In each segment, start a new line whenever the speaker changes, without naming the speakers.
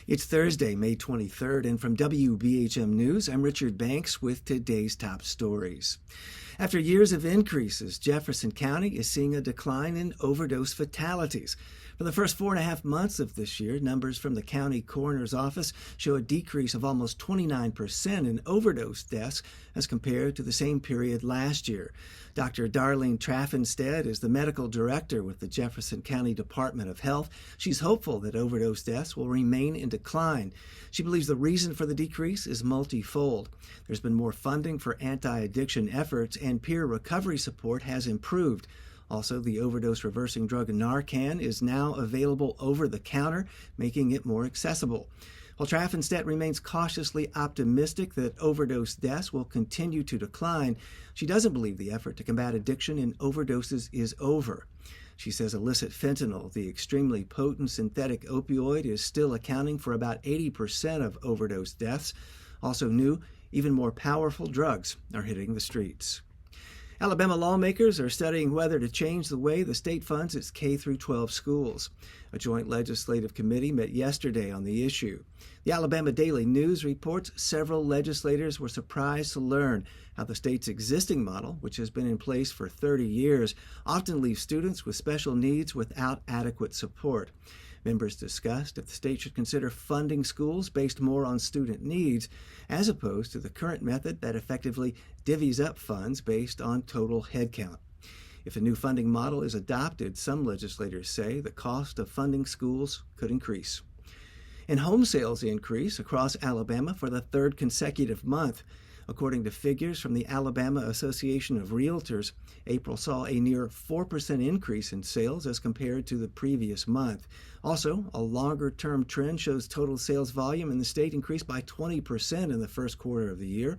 It's Thursday, May 23rd, and from WBHM News, I'm Richard Banks with today's top stories. After years of increases, Jefferson County is seeing a decline in overdose fatalities. For the first 4.5 months of this year, numbers from the county coroner's office show a decrease of almost 29% in overdose deaths as compared to the same period last year. Dr. Darlene Traffenstedt is the medical director with the Jefferson County Department of Health. She's hopeful that overdose deaths will remain in decline. She believes the reason for the decrease is multifold. There's been more funding for anti-addiction efforts, and peer recovery support has improved. Also, the overdose reversing drug Narcan is now available over the counter, making it more accessible. While Traffenstedt remains cautiously optimistic that overdose deaths will continue to decline, she doesn't believe the effort to combat addiction in overdoses is over. She says illicit fentanyl, the extremely potent synthetic opioid, is still accounting for about 80% of overdose deaths. Also, new, even more powerful drugs are hitting the streets. Alabama lawmakers are studying whether to change the way the state funds its K-12 schools. A joint legislative committee met yesterday on the issue. The Alabama Daily News reports several legislators were surprised to learn how the state's existing model, which has been in place for 30 years, often leaves students with special needs without adequate support. Members discussed if the state should consider funding schools based more on student needs, as opposed to the current method that effectively divvies up funds based on total headcount. If a new funding model is adopted, some legislators say the cost of funding schools could increase. And home sales increase across Alabama for the third consecutive month. According to figures from the Alabama Association of Realtors, April saw a near 4% increase in sales as compared to the previous month. Also, a longer-term trend shows total sales volume in the state increased by 20% in the first quarter of the year.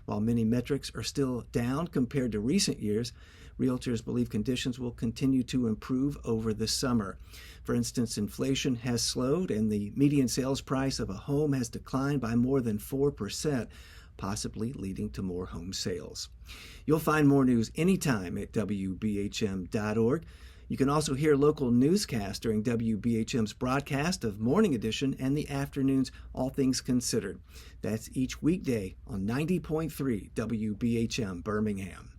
While many metrics are still down compared to recent years, realtors believe conditions will continue to improve over the summer. For instance, inflation has slowed and the median sales price of a home has declined by more than 4%. Possibly leading to more home sales. You'll find more news anytime at WBHM.org. You can also hear local newscasts during WBHM's broadcast of Morning Edition and the afternoon's All Things Considered. That's each weekday on 90.3 WBHM Birmingham.